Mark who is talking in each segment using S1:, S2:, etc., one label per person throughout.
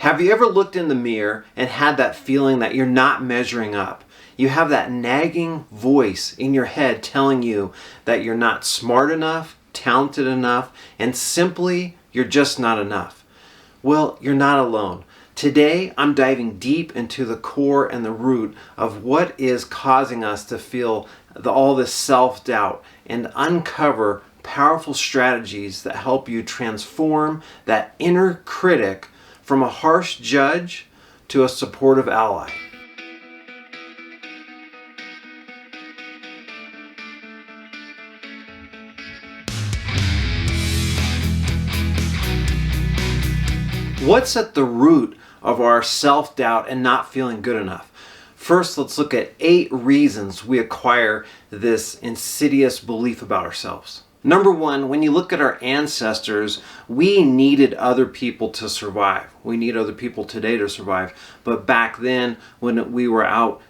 S1: Have you ever looked in the mirror and had that feeling that you're not measuring up? You have that nagging voice in your head telling you that you're not smart enough, talented enough, and simply you're just not enough. Well, you're not alone. Today, I'm diving deep into the core and the root of what is causing us to feel all this self-doubt and uncover powerful strategies that help you transform that inner critic from a harsh judge to a supportive ally. What's at the root of our self-doubt and not feeling good enough? First, let's look at 8 reasons we acquire this insidious belief about ourselves. Number 1, when you look at our ancestors, we needed other people to survive. We need other people today to survive. But back then, when we were out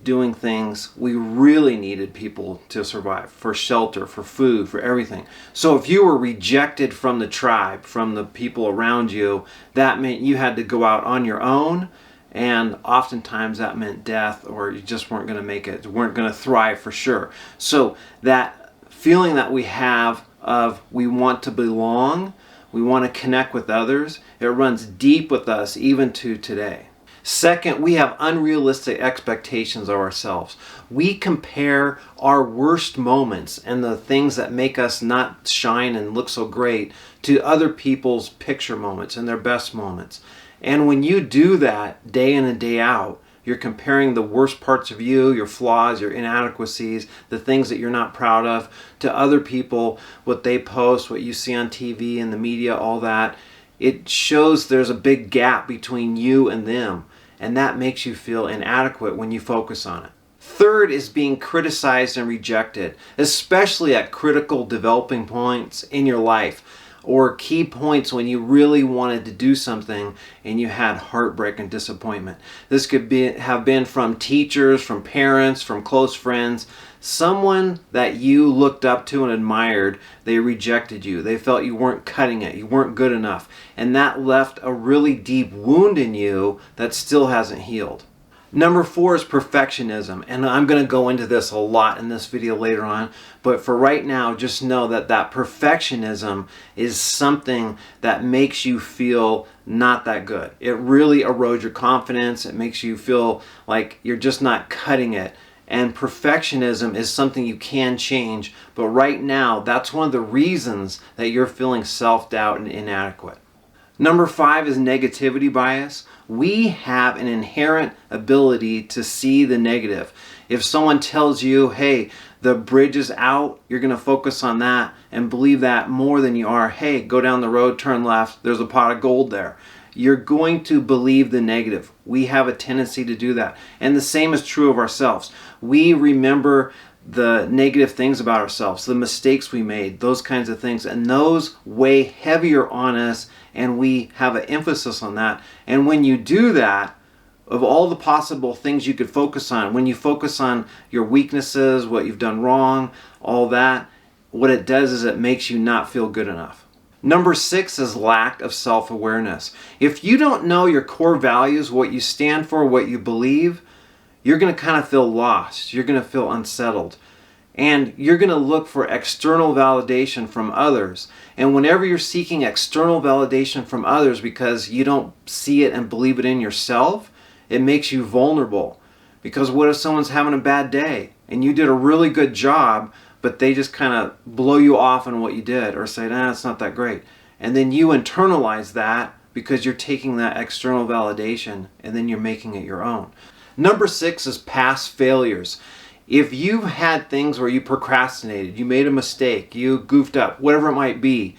S1: doing things, we really needed people to survive, for shelter, for food, for everything. So if you were rejected from the tribe, from the people around you, that meant you had to go out on your own, and oftentimes that meant death, or you just weren't going to make it, weren't going to thrive for sure. So that feeling that we have of we want to belong, we want to connect with others, it runs deep with us even to today. Second, we have unrealistic expectations of ourselves. We compare our worst moments and the things that make us not shine and look so great to other people's picture moments and their best moments. And when you do that day in and day out, you're comparing the worst parts of you, your flaws, your inadequacies, the things that you're not proud of, to other people, what they post, what you see on TV and the media, all that. It shows there's a big gap between you and them, and that makes you feel inadequate when you focus on it. Third is being criticized and rejected, especially at critical developing points in your life, or key points when you really wanted to do something and you had heartbreak and disappointment. This could have been from teachers, from parents, from close friends. Someone that you looked up to and admired, they rejected you. They felt you weren't cutting it, you weren't good enough. And that left a really deep wound in you that still hasn't healed. Number 4 is perfectionism, and I'm going to go into this a lot in this video later on, but for right now, just know that perfectionism is something that makes you feel not that good. It really erodes your confidence. It makes you feel like you're just not cutting it. And perfectionism is something you can change, but right now, that's one of the reasons that you're feeling self-doubt and inadequate. Number 5 is negativity bias. We have an inherent ability to see the negative. If someone tells you, hey, the bridge is out, you're going to focus on that and believe that more than you are, hey, go down the road, turn left, there's a pot of gold there. You're going to believe the negative. We have a tendency to do that. And the same is true of ourselves. We remember the negative things about ourselves, the mistakes we made, those kinds of things, and those weigh heavier on us, and we have an emphasis on that. And when you do that, of all the possible things you could focus on, when you focus on your weaknesses, what you've done wrong, all that, what it does is it makes you not feel good enough. Number 6 is lack of self-awareness. If you don't know your core values, what you stand for, what you believe, you're going to kind of feel lost. You're going to feel unsettled. And you're going to look for external validation from others. And whenever you're seeking external validation from others because you don't see it and believe it in yourself, it makes you vulnerable. Because what if someone's having a bad day and you did a really good job, but they just kind of blow you off on what you did or say, nah, it's not that great. And then you internalize that because you're taking that external validation and then you're making it your own. Number 6 is past failures. If you've had things where you procrastinated, you made a mistake, you goofed up, whatever it might be,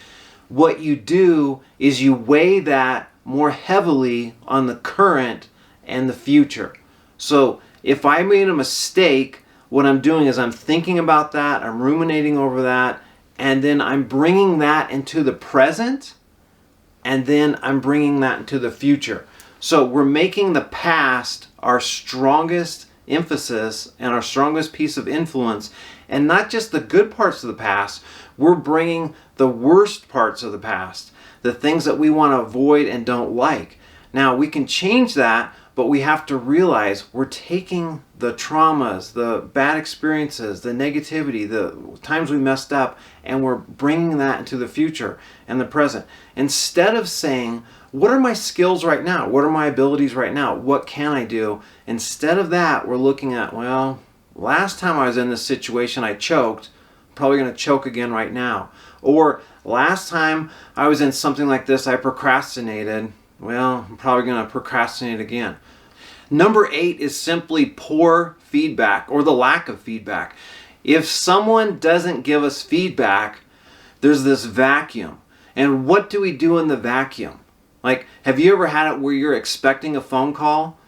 S1: what you do is you weigh that more heavily on the current and the future. So if I made a mistake, what I'm doing is I'm thinking about that, I'm ruminating over that, and then I'm bringing that into the present, and then I'm bringing that into the future. So we're making the past our strongest emphasis and our strongest piece of influence, and not just the good parts of the past, we're bringing the worst parts of the past, the things that we want to avoid and don't like. Now, we can change that, but we have to realize we're taking the traumas, the bad experiences, the negativity, the times we messed up, and we're bringing that into the future and the present. Instead of saying, what are my skills right now? What are my abilities right now? What can I do? Instead of that, we're looking at, well, last time I was in this situation, I choked. I'm probably going to choke again right now. Or last time I was in something like this, I procrastinated. Well, I'm probably going to procrastinate again. Number 8 is simply poor feedback, or the lack of feedback. If someone doesn't give us feedback, there's this vacuum. And what do we do in the vacuum? Like, have you ever had it where you're expecting a phone call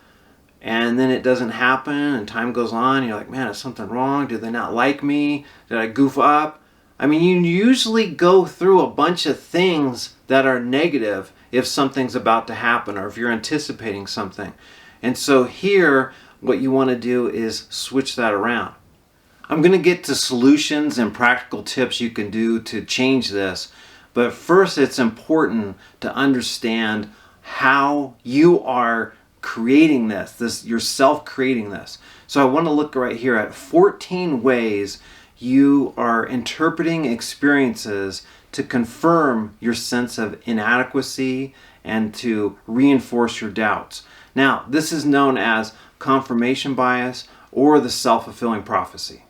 S1: and then it doesn't happen and time goes on and you're like, man, is something wrong? Did they not like me? Did I goof up? I mean, you usually go through a bunch of things that are negative if something's about to happen or if you're anticipating something. And so here, what you want to do is switch that around. I'm going to get to solutions and practical tips you can do to change this. But first, it's important to understand how you are creating this, yourself creating this. So I want to look right here at 14 ways you are interpreting experiences to confirm your sense of inadequacy and to reinforce your doubts. Now, this is known as confirmation bias or the self-fulfilling prophecy.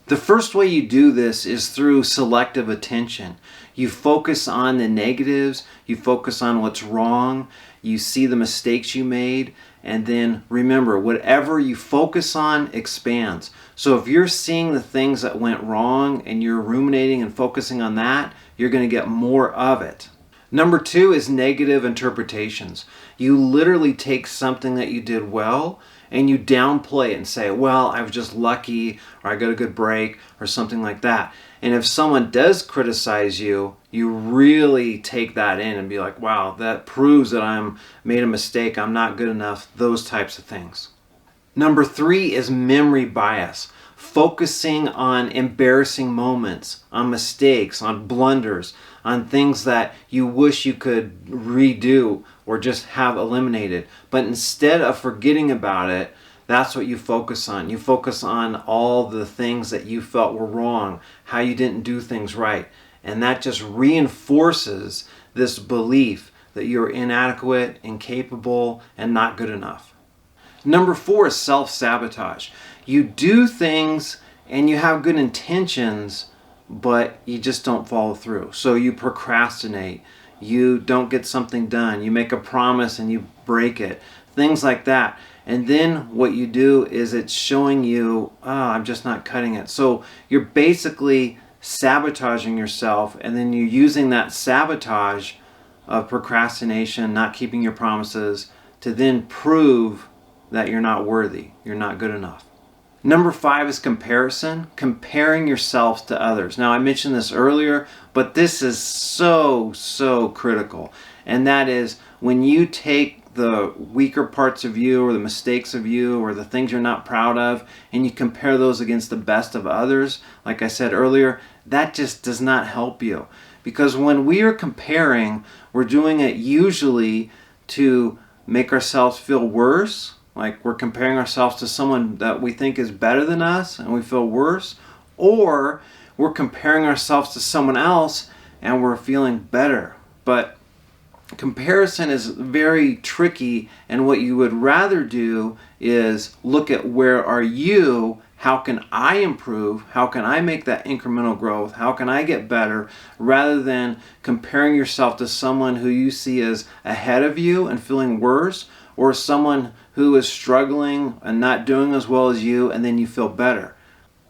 S1: The first way you do this is through selective attention. You focus on the negatives, you focus on what's wrong, you see the mistakes you made, and then remember, whatever you focus on expands. So if you're seeing the things that went wrong and you're ruminating and focusing on that, you're going to get more of it. Number 2 is negative interpretations. You literally take something that you did well and you downplay it and say, well, I was just lucky, or I got a good break, or something like that. And if someone does criticize you, you really take that in and be like, wow, that proves that I'm made a mistake, I'm not good enough, those types of things. Number 3 is memory bias. Focusing on embarrassing moments, on mistakes, on blunders, on things that you wish you could redo or just have eliminated. But instead of forgetting about it, that's what you focus on. You focus on all the things that you felt were wrong, how you didn't do things right. And that just reinforces this belief that you're inadequate, incapable, and not good enough. Number 4 is self-sabotage. You do things and you have good intentions, but you just don't follow through. So you procrastinate, you don't get something done, you make a promise and you break it, things like that. And then what you do is it's showing you, I'm just not cutting it. So you're basically sabotaging yourself, and then you're using that sabotage of procrastination, not keeping your promises, to then prove that you're not worthy, you're not good enough. Number 5 is comparison, comparing yourself to others. Now, I mentioned this earlier, but this is so critical. And that is when you take the weaker parts of you or the mistakes of you or the things you're not proud of and you compare those against the best of others, like I said earlier, that just does not help you. Because when we are comparing, we're doing it usually to make ourselves feel worse. Like we're comparing ourselves to someone that we think is better than us and we feel worse, or we're comparing ourselves to someone else and we're feeling better. But comparison is very tricky, and what you would rather do is look at where are you, how can I improve, how can I make that incremental growth, how can I get better, rather than comparing yourself to someone who you see as ahead of you and feeling worse, or someone who is struggling and not doing as well as you and then you feel better.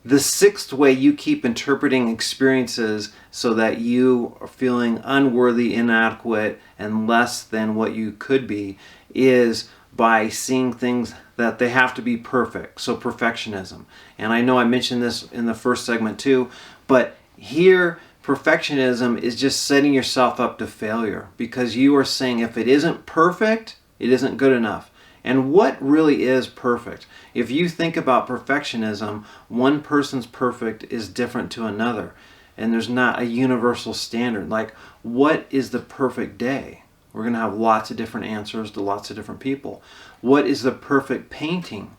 S1: The 6th way you keep interpreting experiences so that you are feeling unworthy, inadequate, and less than what you could be is by seeing things that they have to be perfect. So perfectionism. And I know I mentioned this in the first segment too, but here perfectionism is just setting yourself up to failure, because you are saying if it isn't perfect, it isn't good enough. And what really is perfect? If you think about perfectionism, one person's perfect is different to another. And there's not a universal standard. Like, what is the perfect day? We're going to have lots of different answers to lots of different people. What is the perfect painting?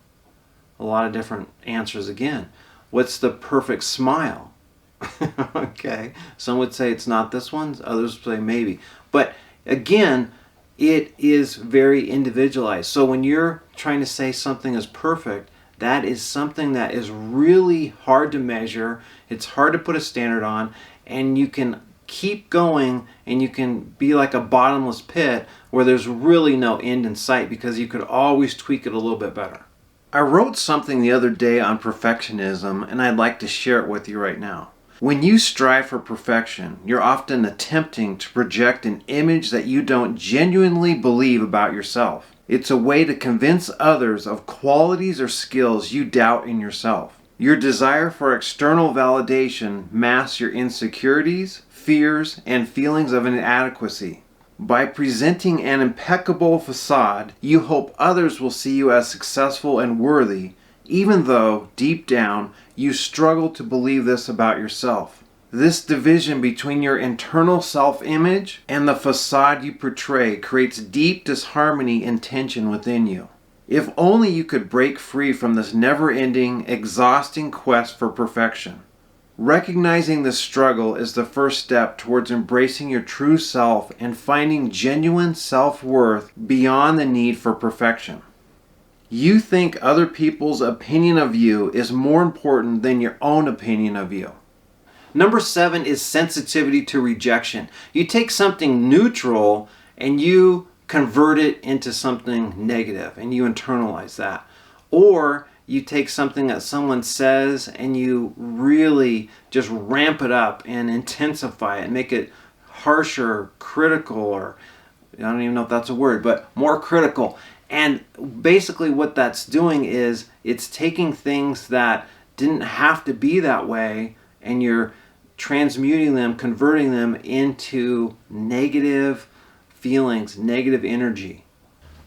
S1: A lot of different answers again. What's the perfect smile? Okay, some would say it's not this one, others would say maybe. But again, it is very individualized. So when you're trying to say something is perfect, that is something that is really hard to measure. It's hard to put a standard on, and you can keep going and you can be like a bottomless pit where there's really no end in sight because you could always tweak it a little bit better. I wrote something the other day on perfectionism, and I'd like to share it with you right now. When you strive for perfection, you're often attempting to project an image that you don't genuinely believe about yourself. It's a way to convince others of qualities or skills you doubt in yourself. Your desire for external validation masks your insecurities, fears, and feelings of inadequacy. By presenting an impeccable facade, you hope others will see you as successful and worthy, even though, deep down, you struggle to believe this about yourself. This division between your internal self-image and the facade you portray creates deep disharmony and tension within you. If only you could break free from this never-ending, exhausting quest for perfection. Recognizing this struggle is the first step towards embracing your true self and finding genuine self-worth beyond the need for perfection. You think other people's opinion of you is more important than your own opinion of you. Number 7 is sensitivity to rejection. You take something neutral and you convert it into something negative and you internalize that. Or you take something that someone says and you really just ramp it up and intensify it and make it harsher, critical, or I don't even know if that's a word, but more critical. And basically what that's doing is it's taking things that didn't have to be that way and you're transmuting them, converting them into negative feelings, negative energy.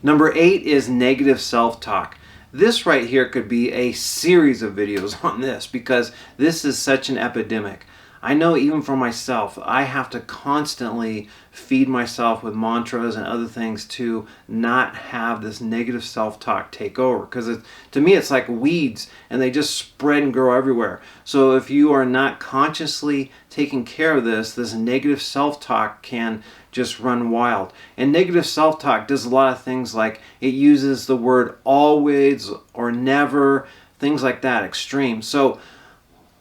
S1: Number 8 is negative self-talk. This right here could be a series of videos on this because this is such an epidemic. I know even for myself, I have to constantly feed myself with mantras and other things to not have this negative self-talk take over. Because to me, it's like weeds and they just spread and grow everywhere. So if you are not consciously taking care of this negative self-talk can just run wild. And negative self-talk does a lot of things like it uses the word always or never, things like that, extreme. So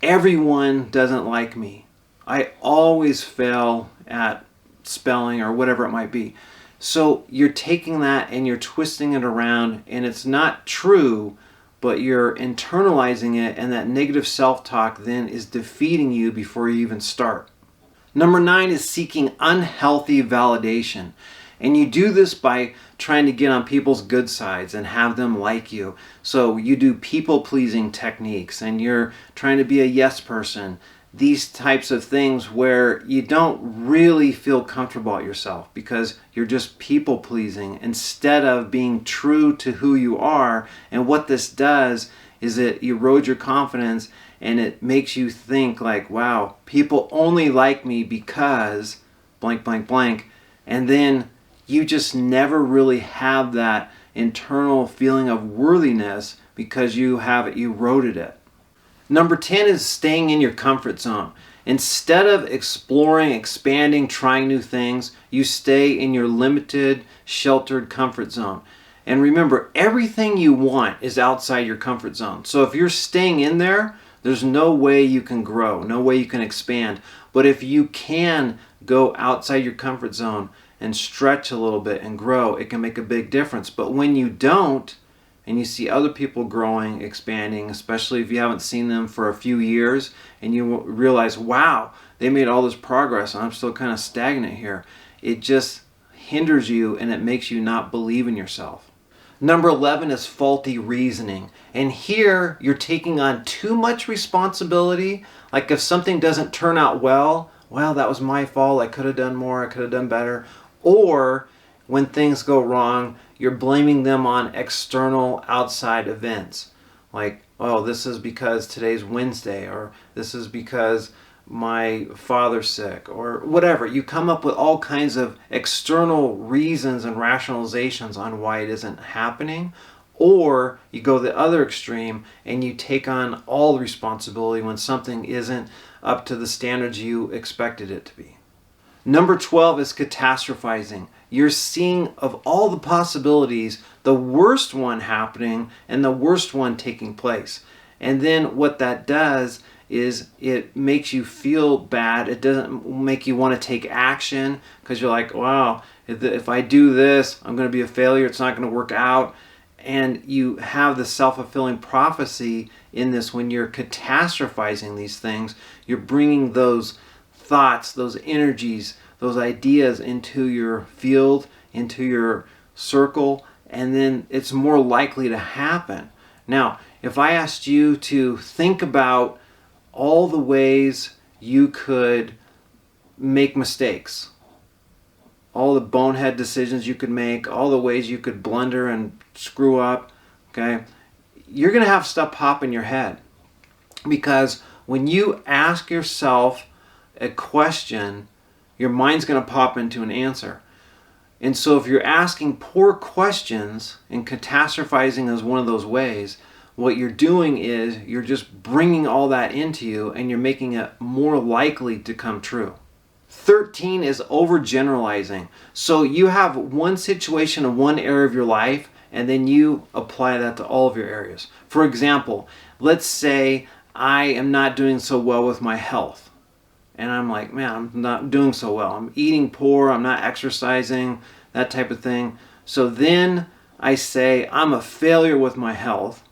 S1: everyone doesn't like me. I always fail at spelling or whatever it might be. So you're taking that and you're twisting it around and it's not true, but you're internalizing it, and that negative self-talk then is defeating you before you even start. Number 9 is seeking unhealthy validation. And you do this by trying to get on people's good sides and have them like you. So you do people-pleasing techniques and you're trying to be a yes person. These types of things where you don't really feel comfortable about yourself because you're just people-pleasing instead of being true to who you are. And what this does is it erodes your confidence and it makes you think like, wow, people only like me because blank, blank, blank. And then you just never really have that internal feeling of worthiness because you have eroded it. Number 10 is staying in your comfort zone. Instead of exploring, expanding, trying new things, you stay in your limited, sheltered comfort zone. And remember, everything you want is outside your comfort zone. So if you're staying in there, there's no way you can grow, no way you can expand. But if you can go outside your comfort zone and stretch a little bit and grow, it can make a big difference. But when you don't, and you see other people growing, expanding, especially if you haven't seen them for a few years, and you realize, wow, they made all this progress and I'm still kind of stagnant here, it just hinders you and it makes you not believe in yourself. Number 11 is faulty reasoning. And here you're taking on too much responsibility. Like if something doesn't turn out well, that was my fault, I could have done more, I could have done better. Or when things go wrong, you're blaming them on external outside events. Like, oh, this is because today's Wednesday, or this is because my father's sick, or whatever. You come up with all kinds of external reasons and rationalizations on why it isn't happening. Or you go the other extreme and you take on all the responsibility when something isn't up to the standards you expected it to be. Number 12 is catastrophizing. You're seeing of all the possibilities, the worst one happening and the worst one taking place. And then what that does is it makes you feel bad. It doesn't make you want to take action because you're like, wow, if I do this, I'm going to be a failure. It's not going to work out. And you have the self-fulfilling prophecy in this. When you're catastrophizing these things, you're bringing those thoughts, those energies, those ideas into your field, into your circle, and then it's more likely to happen. Now, if I asked you to think about all the ways you could make mistakes, all the bonehead decisions you could make, all the ways you could blunder and screw up, okay, you're going to have stuff pop in your head. Because when you ask yourself a question, your mind's going to pop into an answer. And so if you're asking poor questions, and catastrophizing is one of those ways, what you're doing is you're just bringing all that into you and you're making it more likely to come true. 13 is overgeneralizing. So you have one situation in one area of your life and then you apply that to all of your areas. For example, let's say I am not doing so well with my health. And I'm like, man, I'm not doing so well. I'm eating poor, I'm not exercising, that type of thing. So then I say I'm a failure with my health.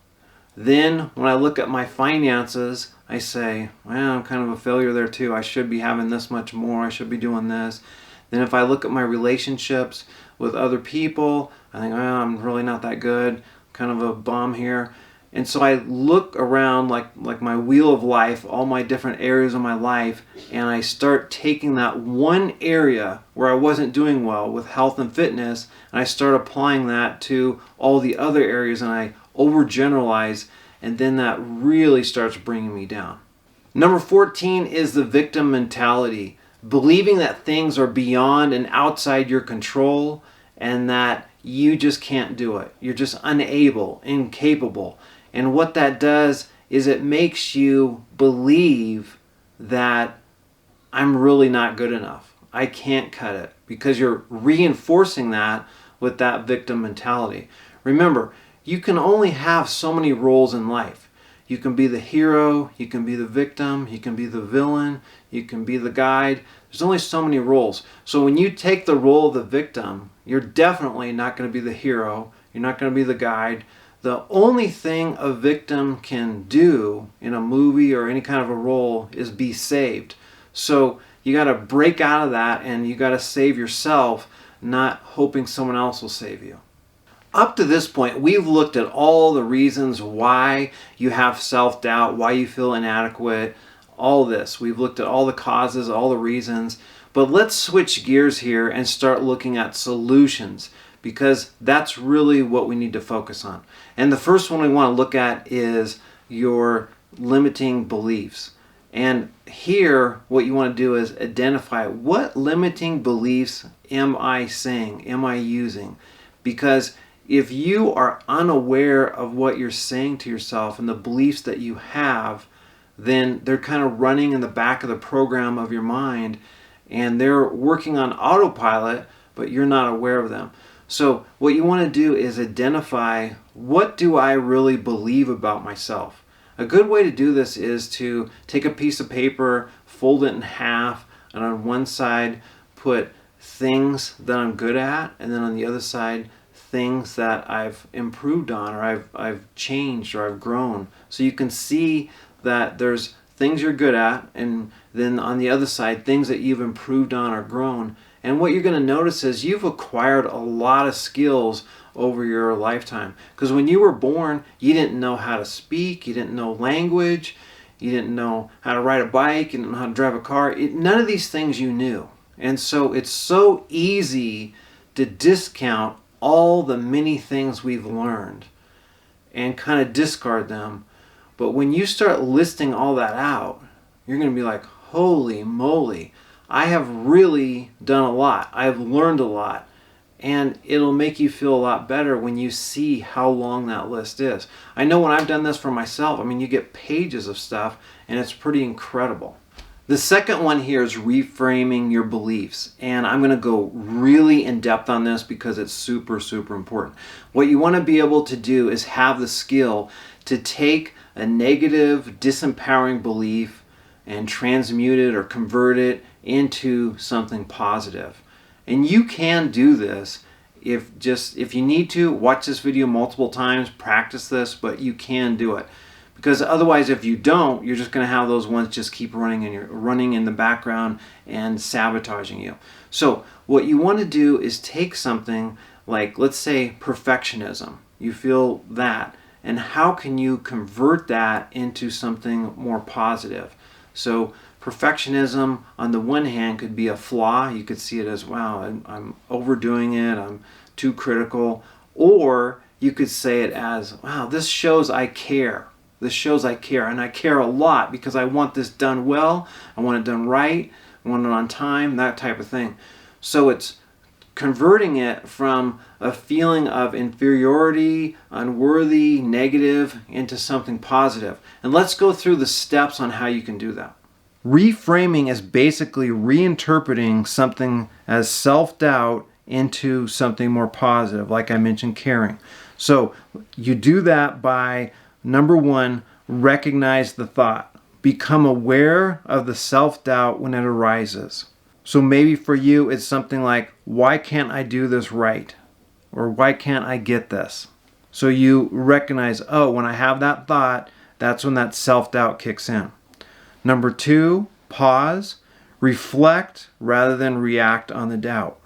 S1: Then when I look at my finances, I say, well, I'm kind of a failure there too. I should be having this much more. I should be doing this. Then if I look at my relationships with other people, I think, well, I'm really not that good. Kind of a bum here. And so I look around like my wheel of life, all my different areas of my life, and I start taking that one area where I wasn't doing well with health and fitness, and I start applying that to all the other areas, and I overgeneralize, and then that really starts bringing me down. Number 14 is the victim mentality. Believing that things are beyond and outside your control and that you just can't do it. You're just unable, incapable. And what that does is it makes you believe that I'm really not good enough. I can't cut it, because you're reinforcing that with that victim mentality. Remember, you can only have so many roles in life. You can be the hero, you can be the victim, you can be the villain, you can be the guide. There's only so many roles. So when you take the role of the victim, you're definitely not going to be the hero, you're not going to be the guide. The only thing a victim can do in a movie or any kind of a role is be saved. So you got to break out of that and you got to save yourself, not hoping someone else will save you. Up to this point, we've looked at all the reasons why you have self-doubt, why you feel inadequate, all this. We've looked at all the causes, all the reasons. But let's switch gears here and start looking at solutions, because that's really what we need to focus on. And the first one we want to look at is your limiting beliefs. And here, what you want to do is identify, what limiting beliefs am I saying, am I using? Because if you are unaware of what you're saying to yourself and the beliefs that you have, then they're kind of running in the back of the program of your mind, and they're working on autopilot, but you're not aware of them. So what you want to do is identify, what do I really believe about myself? A good way to do this is to take a piece of paper, fold it in half, and on one side put things that I'm good at, and then on the other side things that I've improved on, or I've changed, or I've grown. So you can see that there's things you're good at, and then on the other side things that you've improved on or grown. And what you're going to notice is you've acquired a lot of skills over your lifetime. Because when you were born, you didn't know how to speak, you didn't know language, you didn't know how to ride a bike, you didn't know how to drive a car. None of these things you knew. And so it's so easy to discount all the many things we've learned and kind of discard them. But when you start listing all that out, you're going to be like, holy moly, I have really done a lot. I've learned a lot. And it'll make you feel a lot better when you see how long that list is. I know when I've done this for myself, you get pages of stuff and it's pretty incredible. The second one here is reframing your beliefs. And I'm going to go really in depth on this because it's super, super important. What you want to be able to do is have the skill to take a negative, disempowering belief and transmute it or convert it into something positive. And you can do this if you need to. Watch this video multiple times, practice this, but you can do it. Because otherwise, if you don't, you're just going to have those ones just keep running and you're running in the background and sabotaging you. So what you want to do is take something like, let's say, perfectionism. You feel that. And how can you convert that into something more positive? So perfectionism, on the one hand, could be a flaw. You could see it as, wow, I'm overdoing it, I'm too critical. Or you could say it as, wow, this shows I care. This shows I care, and I care a lot because I want this done well, I want it done right, I want it on time, that type of thing. So it's converting it from a feeling of inferiority, unworthy, negative, into something positive. And let's go through the steps on how you can do that. Reframing is basically reinterpreting something as self-doubt into something more positive, like I mentioned, caring. So you do that by, number one, recognize the thought. Become aware of the self-doubt when it arises. So maybe for you, it's something like, why can't I do this right? Or why can't I get this? So you recognize, oh, when I have that thought, that's when that self-doubt kicks in. Number two, pause, reflect rather than react on the doubt.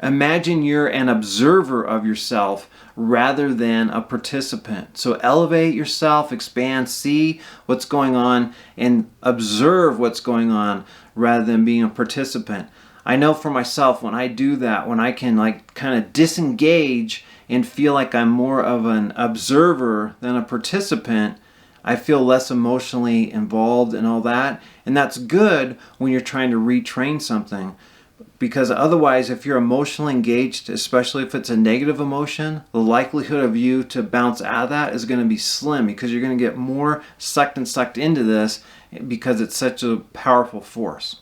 S1: Imagine you're an observer of yourself rather than a participant. So elevate yourself, expand, see what's going on, and observe what's going on rather than being a participant. I know for myself, when I do that, when I can kind of disengage and feel like I'm more of an observer than a participant, I feel less emotionally involved and all that. And that's good when you're trying to retrain something. Because otherwise, if you're emotionally engaged, especially if it's a negative emotion, the likelihood of you to bounce out of that is going to be slim, because you're going to get more sucked into this because it's such a powerful force.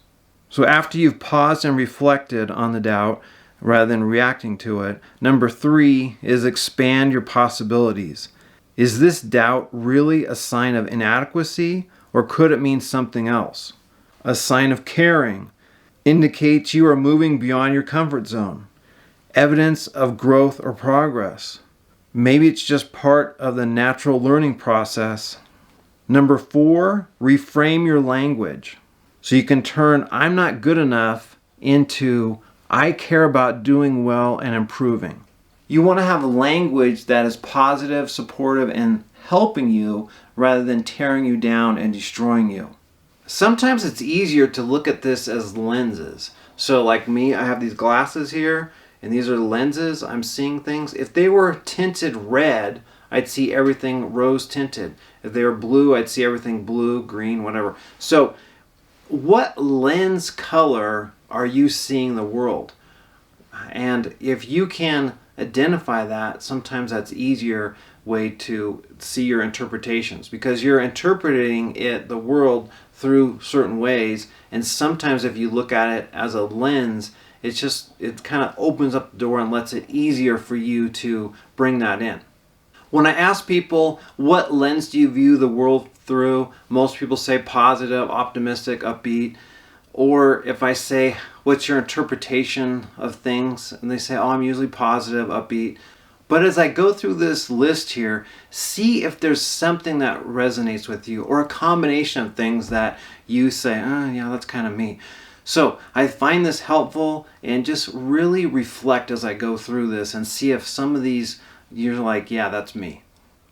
S1: So after you've paused and reflected on the doubt rather than reacting to it, number three is expand your possibilities. Is this doubt really a sign of inadequacy, or could it mean something else? A sign of caring indicates you are moving beyond your comfort zone. Evidence of growth or progress. Maybe it's just part of the natural learning process. Number four, reframe your language. So you can turn I'm not good enough into I care about doing well and improving. You want to have a language that is positive, supportive, and helping you rather than tearing you down and destroying you. Sometimes it's easier to look at this as lenses. So like me, I have these glasses here, and these are lenses. I'm seeing things. If they were tinted red, I'd see everything rose tinted. If they were blue, I'd see everything blue, green, whatever. So what lens color are you seeing the world? And if you can identify that, sometimes that's easier way to see your interpretations, because you're interpreting the world through certain ways, and sometimes if you look at it as a lens, it kind of opens up the door and lets it easier for you to bring that in. When I ask people, what lens do you view the world through? Most people say positive, optimistic, upbeat. Or if I say, what's your interpretation of things? And they say, oh, I'm usually positive, upbeat. But as I go through this list here, see if there's something that resonates with you, or a combination of things that you say, oh, yeah, that's kind of me. So I find this helpful, and just really reflect as I go through this and see if some of these you're like, yeah, that's me.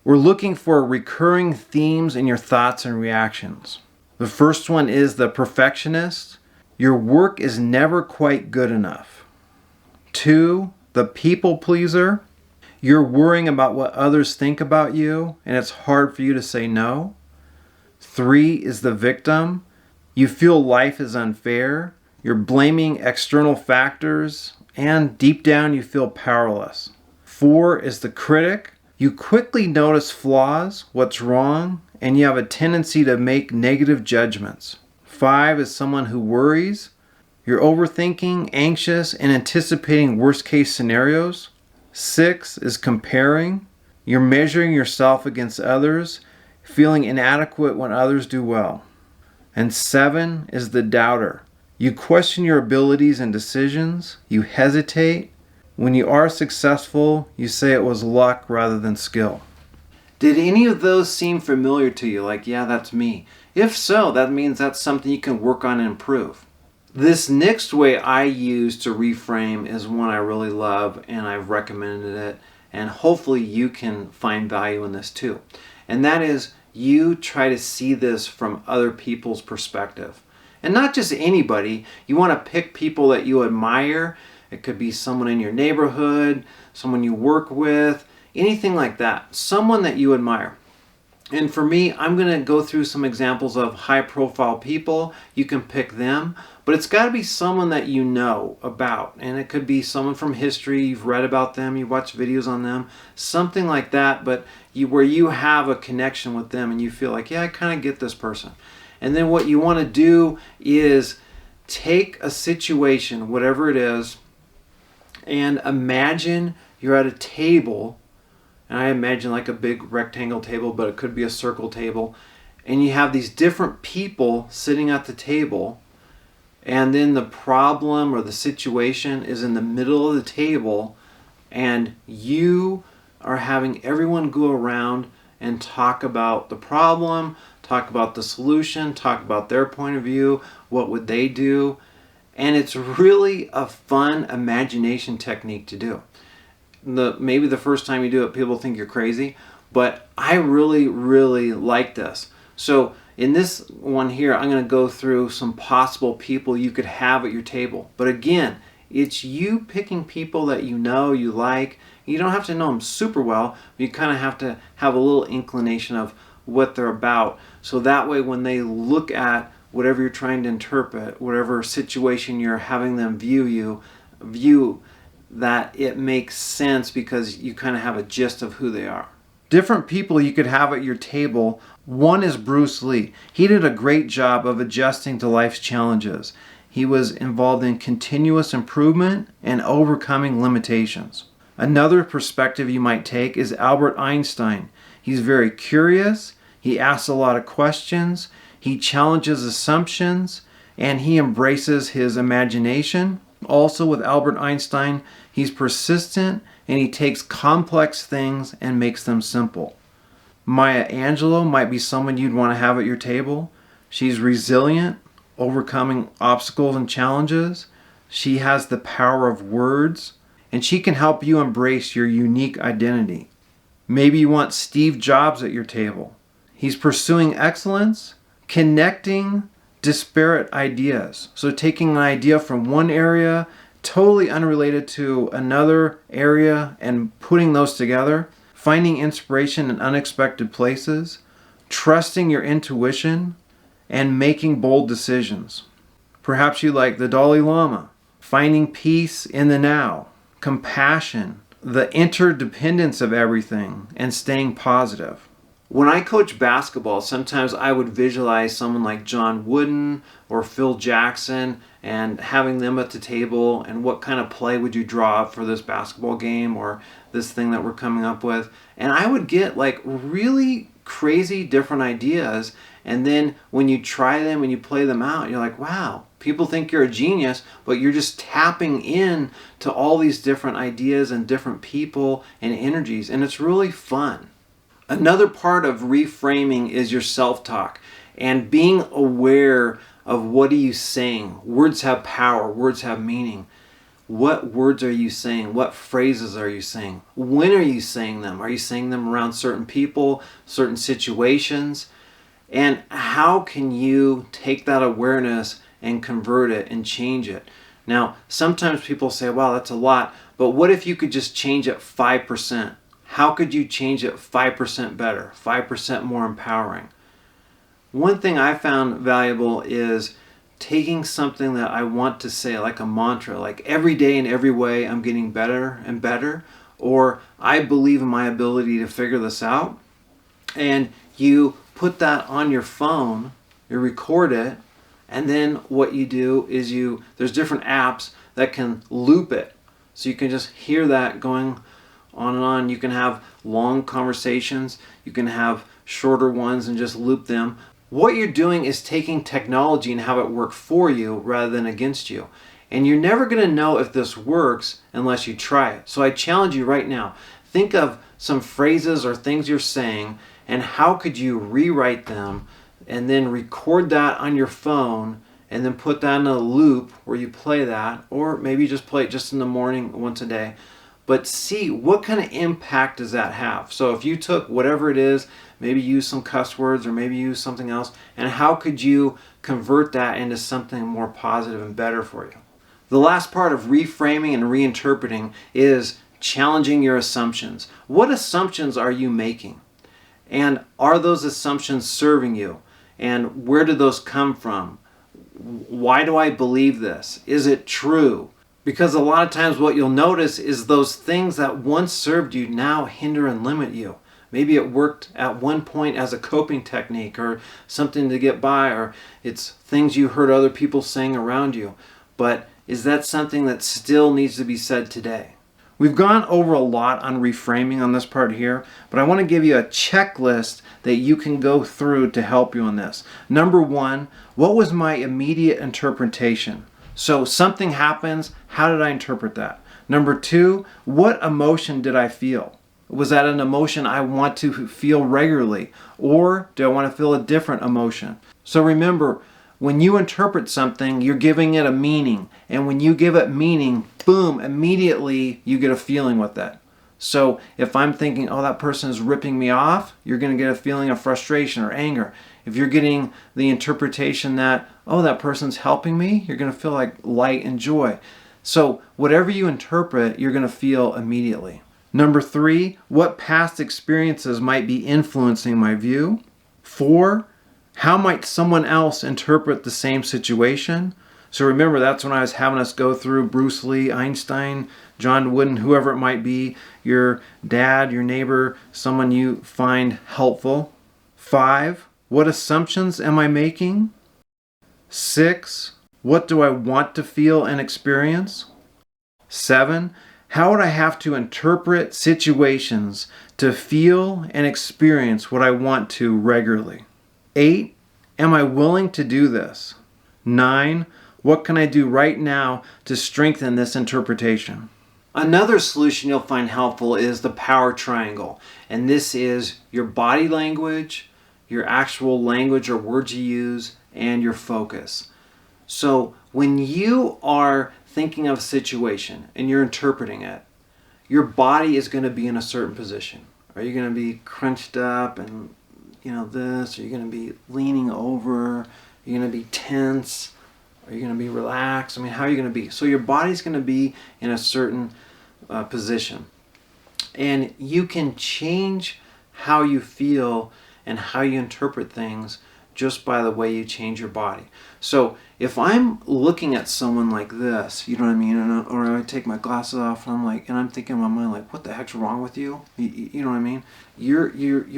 S1: We're looking for recurring themes in your thoughts and reactions. The first one is the perfectionist. Your work is never quite good enough. 2, the people pleaser. You're worrying about what others think about you, and it's hard for you to say no. 3 is the victim. You feel life is unfair. You're blaming external factors. And deep down, you feel powerless. 4 is the critic. You quickly notice flaws, what's wrong, and you have a tendency to make negative judgments. 5 is someone who worries. You're overthinking, anxious, and anticipating worst-case scenarios. 6 is comparing. You're measuring yourself against others, feeling inadequate when others do well. And 7 is the doubter. You question your abilities and decisions. You hesitate. When you are successful, you say it was luck rather than skill. Did any of those seem familiar to you? Like, yeah, that's me. If so, that means that's something you can work on and improve. This next way I use to reframe is one I really love, and I've recommended it, and hopefully you can find value in this too. And that is, you try to see this from other people's perspective. And not just anybody. You want to pick people that you admire. It could be someone in your neighborhood, someone you work with, anything like that. Someone that you admire. And for me, I'm going to go through some examples of high-profile people. You can pick them, but it's got to be someone that you know about. And it could be someone from history. You've read about them. You watch videos on them. Something like that, but where you have a connection with them and you feel like, yeah, I kind of get this person. And then what you want to do is take a situation, whatever it is, and imagine you're at a table. And I imagine like a big rectangle table, but it could be a circle table. And you have these different people sitting at the table. And then the problem or the situation is in the middle of the table. And you are having everyone go around and talk about the problem, talk about the solution, talk about their point of view, what would they do. And it's really a fun imagination technique to do. Maybe the first time you do it, people think you're crazy, but I really, really like this. So in this one here, I'm going to go through some possible people you could have at your table. But again, it's you picking people that you know, you like. You don't have to know them super well, but you kind of have to have a little inclination of what they're about. So that way when they look at whatever you're trying to interpret, whatever situation you're having them view that it makes sense because you kind of have a gist of who they are. Different people you could have at your table. One is Bruce Lee. He did a great job of adjusting to life's challenges. He was involved in continuous improvement and overcoming limitations. Another perspective you might take is Albert Einstein. He's very curious. He asks a lot of questions. He challenges assumptions and he embraces his imagination. Also with Albert Einstein, he's persistent and he takes complex things and makes them simple. Maya Angelou might be someone you'd want to have at your table. She's resilient, overcoming obstacles and challenges. She has the power of words, and she can help you embrace your unique identity. Maybe you want Steve Jobs at your table. He's pursuing excellence, connecting disparate ideas. So taking an idea from one area, totally unrelated to another area, and putting those together, finding inspiration in unexpected places, trusting your intuition, and making bold decisions. Perhaps you like the Dalai Lama, finding peace in the now, compassion, the interdependence of everything, and staying positive. When I coach basketball, sometimes I would visualize someone like John Wooden or Phil Jackson and having them at the table and what kind of play would you draw up for this basketball game or this thing that we're coming up with. And I would get like really crazy different ideas, and then when you try them and you play them out, you're like, wow, people think you're a genius, but you're just tapping in to all these different ideas and different people and energies, and it's really fun. Another part of reframing is your self-talk and being aware of what are you saying. Words have power, words have meaning. What words are you saying? What phrases are you saying? When are you saying them? Are you saying them around certain people, certain situations? And how can you take that awareness and convert it and change it? Now, sometimes people say, wow, that's a lot, but what if you could just change it 5%? How could you change it 5% better, 5% more empowering? One thing I found valuable is taking something that I want to say, like a mantra, like every day in every way I'm getting better and better, or I believe in my ability to figure this out. And you put that on your phone, you record it, and then what you do is there's different apps that can loop it. So you can just hear that going on and on. You can have long conversations, you can have shorter ones and just loop them. What you're doing is taking technology and have it work for you rather than against you. And you're never going to know if this works unless you try it. So I challenge you right now. Think of some phrases or things you're saying and how could you rewrite them and then record that on your phone and then put that in a loop where you play that, or maybe just play it just in the morning once a day. But see what kind of impact does that have. So if you took whatever it is, maybe use some cuss words or maybe use something else, and how could you convert that into something more positive and better for you? The last part of reframing and reinterpreting is challenging your assumptions. What assumptions are you making? And are those assumptions serving you? And where do those come from? Why do I believe this? Is it true? Because a lot of times what you'll notice is those things that once served you now hinder and limit you. Maybe it worked at one point as a coping technique or something to get by, or it's things you heard other people saying around you. But is that something that still needs to be said today? We've gone over a lot on reframing on this part here, but I want to give you a checklist that you can go through to help you on this. Number one, what was my immediate interpretation? So something happens, how did I interpret that? Number two, what emotion did I feel? Was that an emotion I want to feel regularly, or do I want to feel a different emotion? So remember, when you interpret something, you're giving it a meaning. And when you give it meaning, boom, immediately you get a feeling with that. So if I'm thinking, oh, that person is ripping me off, you're going to get a feeling of frustration or anger. If you're getting the interpretation that, oh, that person's helping me, you're going to feel like light and joy. So whatever you interpret, you're going to feel immediately. Number three, what past experiences might be influencing my view? 4, how might someone else interpret the same situation? So remember, that's when I was having us go through Bruce Lee, Einstein, John Wooden, whoever it might be, your dad, your neighbor, someone you find helpful. 5, what assumptions am I making? 6, what do I want to feel and experience? 7, how would I have to interpret situations to feel and experience what I want to regularly? 8, am I willing to do this? 9, what can I do right now to strengthen this interpretation? Another solution you'll find helpful is the power triangle. And this is your body language, your actual language or words you use, and your focus. So when you are thinking of a situation and you're interpreting it, your body is going to be in a certain position. Are you going to be crunched up and this? Are you going to be leaning over? Are you going to be tense? Are you going to be relaxed? I mean, how are you going to be? So your body's going to be in a certain position. And you can change how you feel and how you interpret things just by the way you change your body. So if I'm looking at someone like this, you know what I mean, or I take my glasses off and I'm thinking in my mind like, what the heck's wrong with you? You know what I mean? You're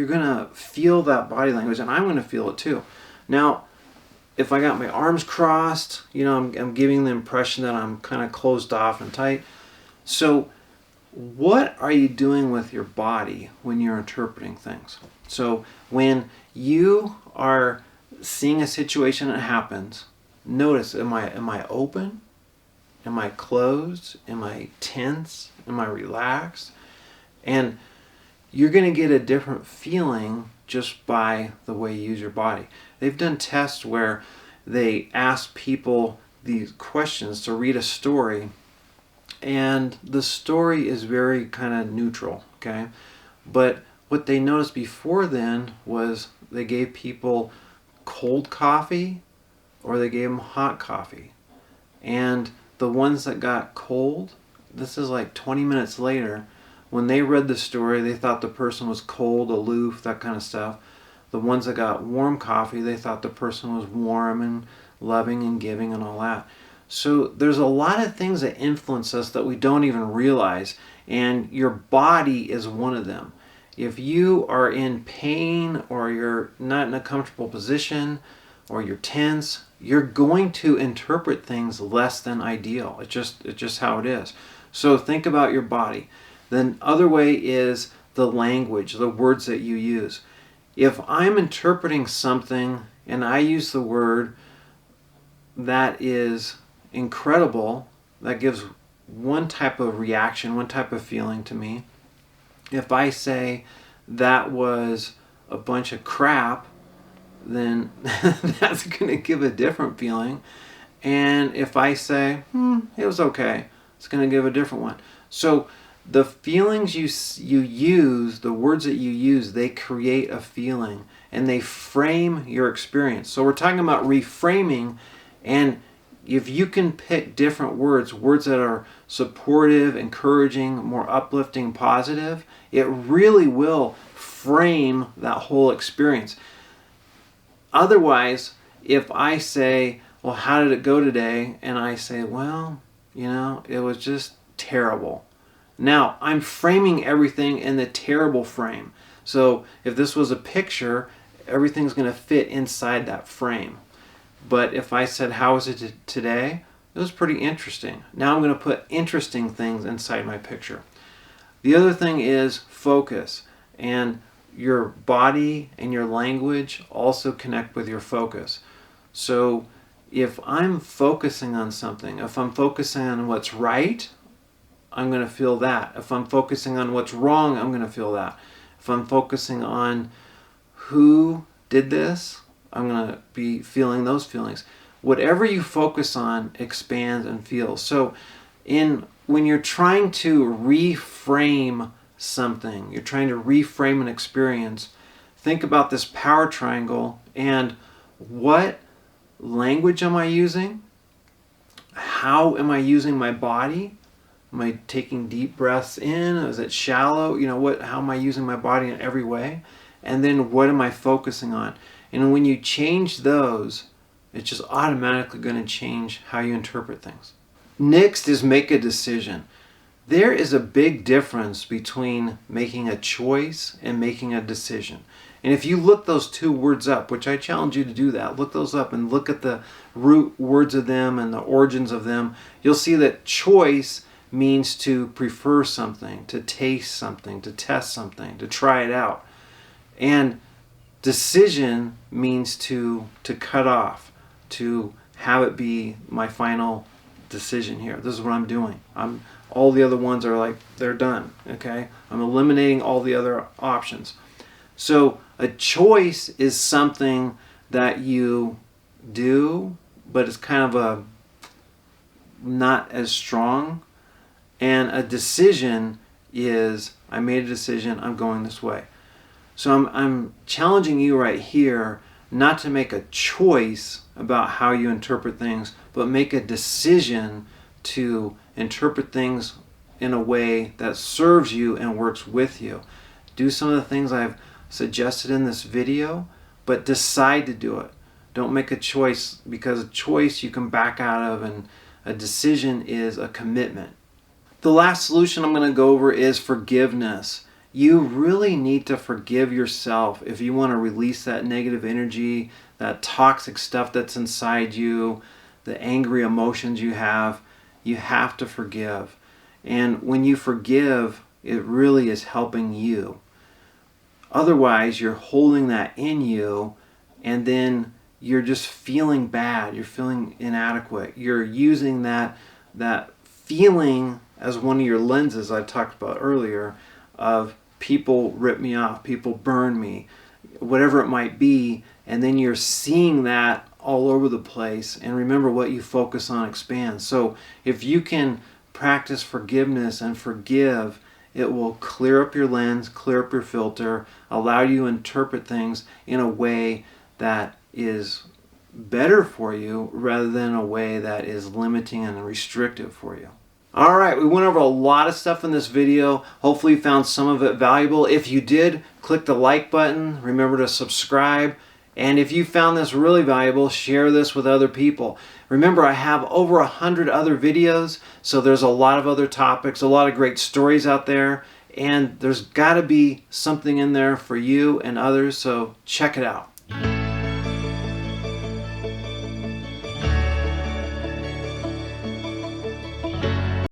S1: gonna feel that body language, and I'm gonna feel it too. Now, if I got my arms crossed, I'm giving the impression that I'm kind of closed off and tight. So what are you doing with your body when you're interpreting things? So when you are seeing a situation that happens, notice, am I open? Am I closed? Am I tense? Am I relaxed? And you're going to get a different feeling just by the way you use your body. They've done tests where they ask people these questions to read a story, and the story is very kind of neutral, okay? But what they noticed before then was they gave people cold coffee or they gave them hot coffee. And the ones that got cold, this is like 20 minutes later, when they read the story, they thought the person was cold, aloof, that kind of stuff. The ones that got warm coffee, they thought the person was warm and loving and giving and all that. So there's a lot of things that influence us that we don't even realize, and your body is one of them. If you are in pain or you're not in a comfortable position or you're tense, you're going to interpret things less than ideal. It's just how it is. So think about your body. Then other way is the language, the words that you use. If I'm interpreting something and I use the word that is incredible, that gives one type of reaction, one type of feeling to me. If I say that was a bunch of crap, then that's going to give a different feeling. And if I say, it was okay, it's going to give a different one. So the feelings you use, the words that you use, they create a feeling and they frame your experience. So we're talking about reframing, and if you can pick different words that are supportive, encouraging, more uplifting, positive, it really will frame that whole experience. Otherwise, if I say, well, how did it go today? And I say, well, it was just terrible. Now, I'm framing everything in the terrible frame. So if this was a picture, everything's going to fit inside that frame. But if I said, how was it today? It was pretty interesting. Now I'm going to put interesting things inside my picture. The other thing is focus. And your body and your language also connect with your focus. So if I'm focusing on something, if I'm focusing on what's right, I'm going to feel that. If I'm focusing on what's wrong, I'm going to feel that. If I'm focusing on who did this, I'm going to be feeling those feelings. Whatever you focus on expands and feels. So when you're trying to reframe something, you're trying to reframe an experience, think about this power triangle and what language am I using? How am I using my body? Am I taking deep breaths in? Is it shallow? How am I using my body in every way? And then what am I focusing on? And when you change those, it's just automatically going to change how you interpret things. Next is make a decision. There is a big difference between making a choice and making a decision. And if you look those two words up, which I challenge you to do that, look those up and look at the root words of them and the origins of them, you'll see that choice means to prefer something, to taste something, to test something, to try it out. And decision means to cut off, to have it be my final decision here. This is what I'm doing. All the other ones are like, they're done, okay? I'm eliminating all the other options. So a choice is something that you do, but it's kind of a not as strong. And a decision is, I made a decision, I'm going this way. So I'm challenging you right here not to make a choice about how you interpret things, but make a decision to interpret things in a way that serves you and works with you. Do some of the things I've suggested in this video, but decide to do it. Don't make a choice, because a choice you can back out of, and a decision is a commitment. The last solution I'm going to go over is forgiveness. You really need to forgive yourself if you want to release that negative energy, that toxic stuff that's inside you, the angry emotions you have. You have to forgive. And when you forgive, it really is helping you. Otherwise, you're holding that in you, and then you're just feeling bad. You're feeling inadequate. You're using that feeling as one of your lenses I talked about earlier of people rip me off, people burn me, whatever it might be, and then you're seeing that all over the place. And remember, what you focus on expands. So if you can practice forgiveness and forgive, it will clear up your lens, clear up your filter, allow you to interpret things in a way that is better for you rather than a way that is limiting and restrictive for you. All right, we went over a lot of stuff in this video. Hopefully you found some of it valuable. If you did, click the like button. Remember to subscribe. And if you found this really valuable, share this with other people. Remember, I have over 100 other videos, so there's a lot of other topics, a lot of great stories out there, and there's got to be something in there for you and others, so check it out.